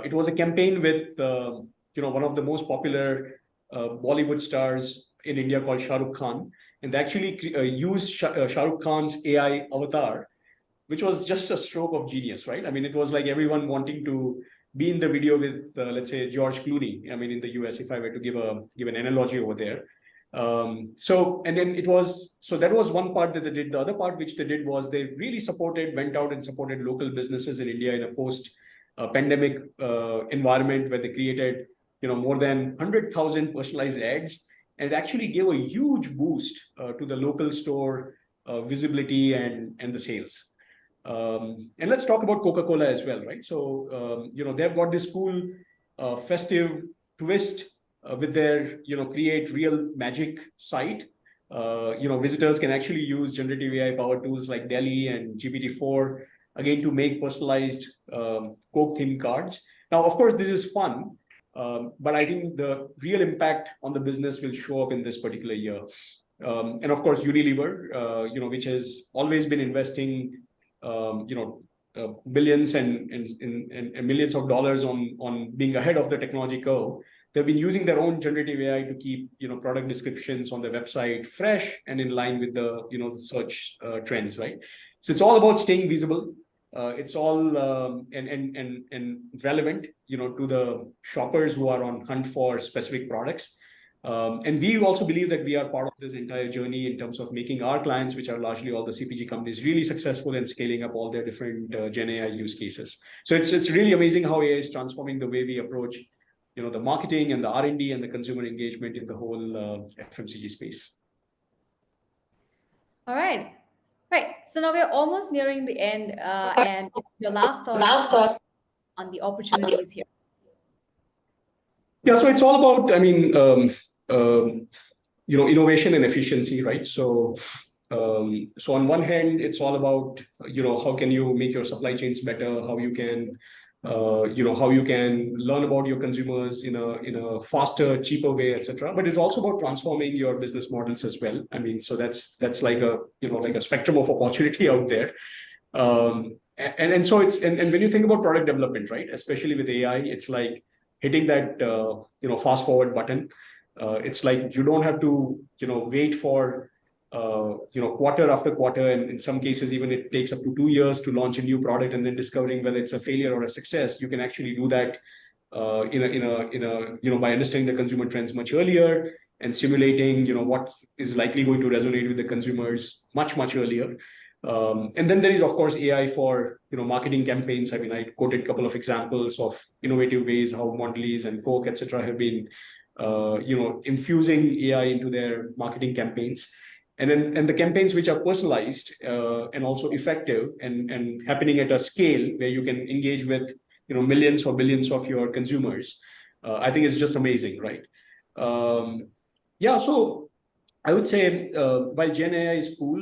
It was a campaign with, one of the most popular Bollywood stars in India called Shah Rukh Khan. And they actually used Shah Rukh Khan's AI avatar, which was just a stroke of genius, right? I mean, it was like everyone wanting to be in the video with, let's say, George Clooney. I mean, in the US, if I were to give an analogy over there. So that was one part that they did. The other part which they did was they really went out and supported local businesses in India in a post-pandemic environment where they created, more than 100,000 personalized ads, and it actually gave a huge boost to the local store visibility and the sales. And let's talk about Coca-Cola as well, right? So, they've got this cool festive twist with their create real magic site. Visitors can actually use generative AI powered tools like Delhi and GPT-4 again to make personalized Coke themed cards. Now, of course, this is fun, but I think the real impact on the business will show up in this particular year. And of course, Unilever, which has always been investing, billions and millions of dollars on being ahead of the technology curve. They've been using their own generative AI to keep product descriptions on their website fresh and in line with the the search trends, right? So it's all about staying visible. It's all and relevant, to the shoppers who are on hunt for specific products. And we also believe that we are part of this entire journey in terms of making our clients, which are largely all the CPG companies, really successful in scaling up all their different Gen AI use cases. So it's really amazing how AI is transforming the way we approach, the marketing and the R&D and the consumer engagement in the whole FMCG space. All right. Right. So now we're almost nearing the end. And your last thoughts Last thought. on the opportunities here. Yeah, so it's all about, I mean, innovation and efficiency, right? So on one hand, it's all about, how can you make your supply chains better, how you can, how you can learn about your consumers in a faster, cheaper way, etc. But it's also about transforming your business models as well. I mean, so that's like a, like a spectrum of opportunity out there. And so and when you think about product development, right, especially with AI, it's like hitting that fast forward button. It's like you don't have to wait for quarter after quarter, and in some cases even it takes up to 2 years to launch a new product and then discovering whether it's a failure or a success. You can actually do that by understanding the consumer trends much earlier and simulating what is likely going to resonate with the consumers much earlier. And then there is, of course, AI for marketing campaigns. I mean, I quoted a couple of examples of innovative ways how Mondelez and Coke, etc., have been infusing AI into their marketing campaigns, and the campaigns which are personalized and also effective and happening at a scale where you can engage with millions or billions of your consumers. I think it's just amazing, right? Yeah, so I would say while Gen AI is cool,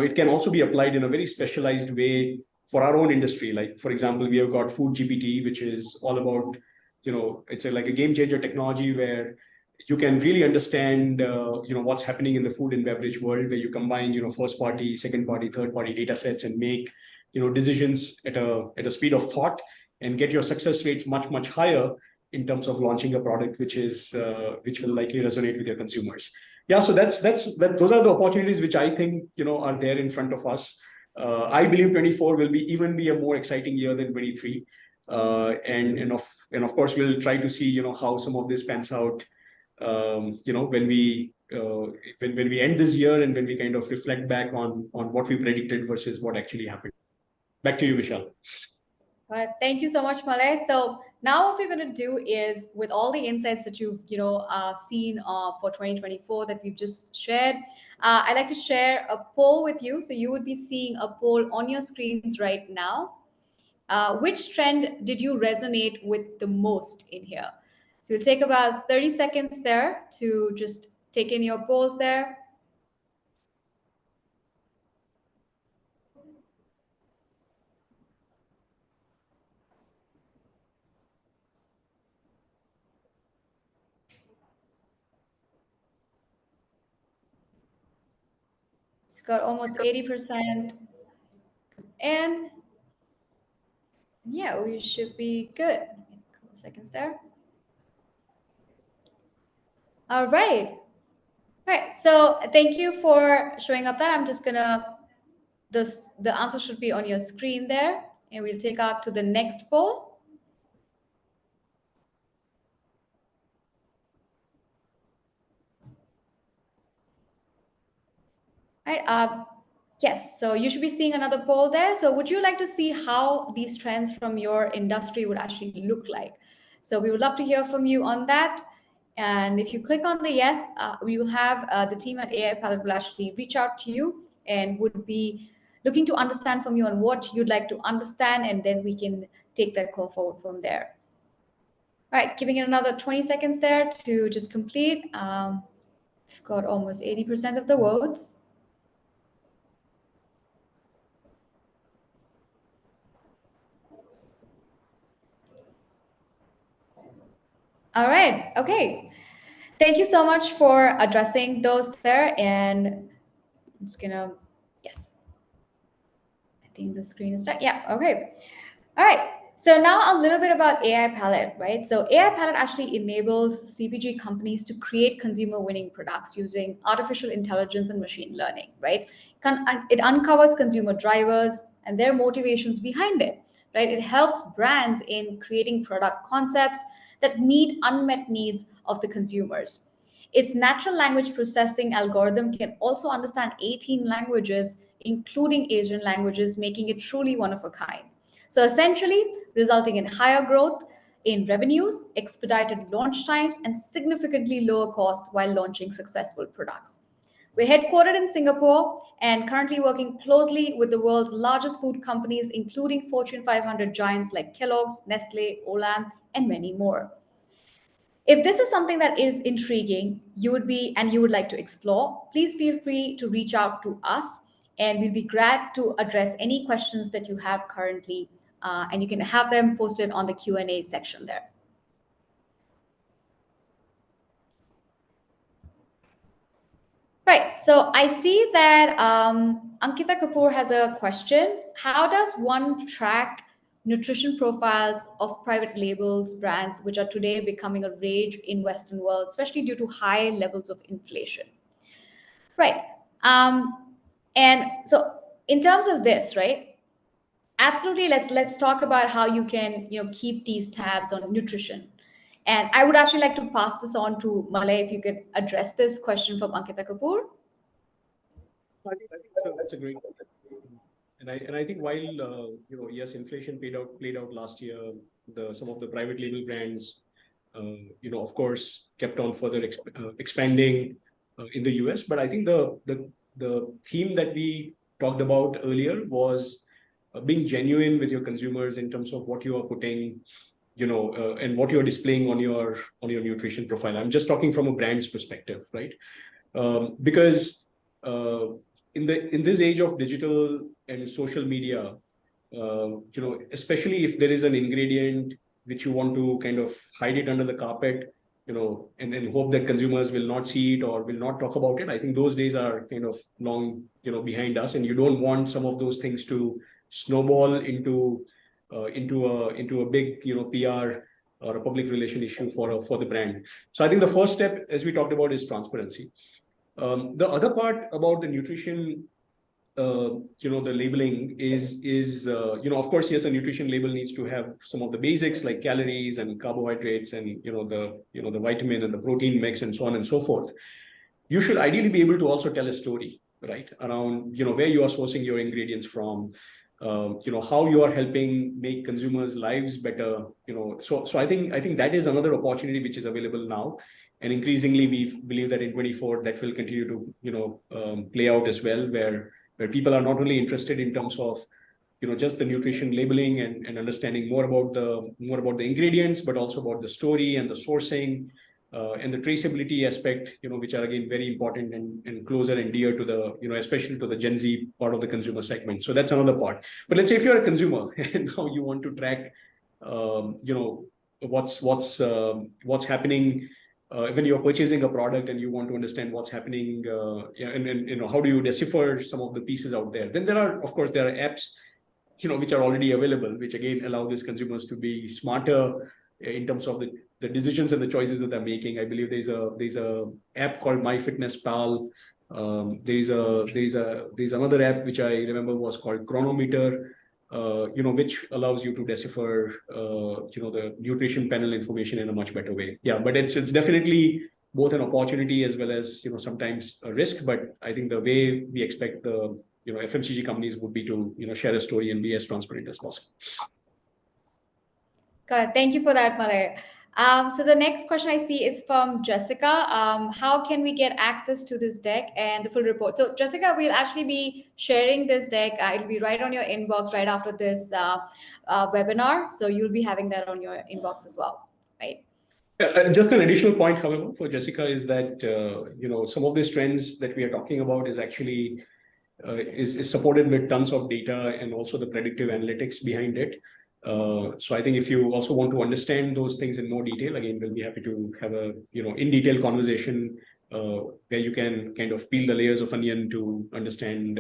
it can also be applied in a very specialized way for our own industry. Like, for example, we have got Food GPT, which is all about, it's like a game changer technology where you can really understand, what's happening in the food and beverage world, where you combine, first party, second party, third party data sets and make, decisions at a speed of thought and get your success rates much higher in terms of launching a product which will likely resonate with your consumers. Yeah, so those are the opportunities which I think are there in front of us. I believe 24 will even be a more exciting year than 23, and of course we'll try to see how some of this pans out. When we end this year and when we kind of reflect back on what we predicted versus what actually happened. Back to you, Michelle. All right, thank you so much, Malay. So now what we're going to do is, with all the insights that you've seen for 2024 that we've just shared, I'd like to share a poll with you. So you would be seeing a poll on your screens right now. Which trend did you resonate with the most in here? So we'll take about 30 seconds there to just take in your polls there. It's got almost 80%. And yeah, we should be good. A couple seconds there. All right. All right. So thank you for showing up that. I'm just gonna, the answer should be on your screen there, and we'll take out to the next poll. All right. Yes, so you should be seeing another poll there. So would you like to see how these trends from your industry would actually look like? So we would love to hear from you on that. And if you click on the yes, we will have the team at AI Palette will actually reach out to you and would be looking to understand from you on what you'd like to understand. And then we can take that call forward from there. All right, giving it another 20 seconds there to just complete. We've got almost 80% of the votes. All right, okay. Thank you so much for addressing those there. And I'm just gonna, yes. I think the screen is done. Yeah, okay. All right. So now a little bit about AI Palette, right? So AI Palette actually enables CPG companies to create consumer winning products using artificial intelligence and machine learning, right? It uncovers consumer drivers and their motivations behind it, right? It helps brands in creating product concepts that meet unmet needs of the consumers. Its natural language processing algorithm can also understand 18 languages, including Asian languages, making it truly one of a kind. So essentially, resulting in higher growth in revenues, expedited launch times, and significantly lower costs while launching successful products. We're headquartered in Singapore and currently working closely with the world's largest food companies, including Fortune 500 giants like Kellogg's, Nestle, Olam, and many more. If this is something that is intriguing, you would like to explore, please feel free to reach out to us and we'll be glad to address any questions that you have currently, and you can have them posted on the Q&A section there. Right, so I see that Ankita Kapoor has a question. How does one track nutrition profiles of private labels brands, which are today becoming a rage in Western world, especially due to high levels of inflation? Right. And so in terms of this, right? Absolutely, let's talk about how you can keep these tabs on nutrition. And I would actually like to pass this on to Malay if you could address this question from Ankita Kapoor. I think that's a great, and I think while yes, inflation played out last year, some of the private label brands, of course, kept on further expanding in the US. But I think the theme that we talked about earlier was being genuine with your consumers in terms of what you are putting, and what you're displaying on your nutrition profile. I'm just talking from a brand's perspective, right? Because in this age of digital and social media, especially if there is an ingredient which you want to kind of hide it under the carpet, and hope that consumers will not see it or will not talk about it. I think those days are kind of long, behind us, and you don't want some of those things to snowball into a big, PR or a public relation issue for the brand. So I think the first step, as we talked about, is transparency. The other part about the nutrition, the labeling is of course, yes, a nutrition label needs to have some of the basics like calories and carbohydrates and the vitamin and the protein mix and so on and so forth. You should ideally be able to also tell a story, right, around where you are sourcing your ingredients from, how you are helping make consumers' lives better. So I think that is another opportunity which is available now. And increasingly, we believe that in 24 that will continue to play out as well, where people are not only interested in terms of just the nutrition labeling and understanding more about the ingredients, but also about the story and the sourcing and the traceability aspect, which are again very important and closer and dear to the especially to the Gen Z part of the consumer segment. So that's another part. But let's say if you're a consumer and now you want to track what's happening when you're purchasing a product and you want to understand what's happening, and how do you decipher some of the pieces out there? Then there are apps, which are already available, which again allow these consumers to be smarter in terms of the decisions and the choices that they're making. I believe there's a app called MyFitnessPal. There's another app which I remember was called Chronometer, which allows you to decipher, the nutrition panel information in a much better way. Yeah, but it's definitely both an opportunity as well as, sometimes a risk. But I think the way we expect the, FMCG companies would be to, share a story and be as transparent as possible. Got it. Thank you for that, Malay. So the next question I see is from Jessica. How can we get access to this deck and the full report? So Jessica, we'll actually be sharing this deck. It'll be right on your inbox right after this webinar. So you'll be having that on your inbox as well, right? Just an additional point, however, for Jessica is that some of these trends that we are talking about is actually is supported with tons of data and also the predictive analytics behind it. So I think if you also want to understand those things in more detail, again, we'll be happy to have a in detail conversation where you can kind of peel the layers of onion to understand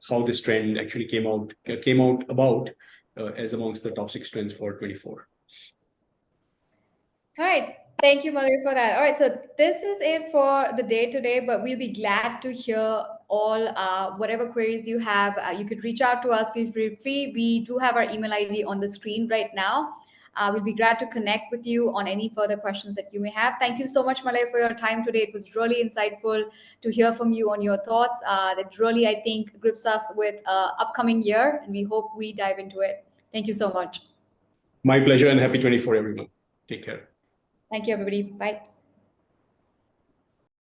how this trend actually came out about as amongst the top 6 trends for 24. All right. Thank you, Malay, for that. All right. So this is it for the day today, but we'll be glad to hear all whatever queries you have. You could reach out to us. Feel free. We do have our email ID on the screen right now. We'll be glad to connect with you on any further questions that you may have. Thank you so much, Malay, for your time today. It was really insightful to hear from you on your thoughts. That really, I think, grips us with upcoming year, and we hope we dive into it. Thank you so much. My pleasure and happy 24, everyone. Take care. Thank you, everybody. Bye.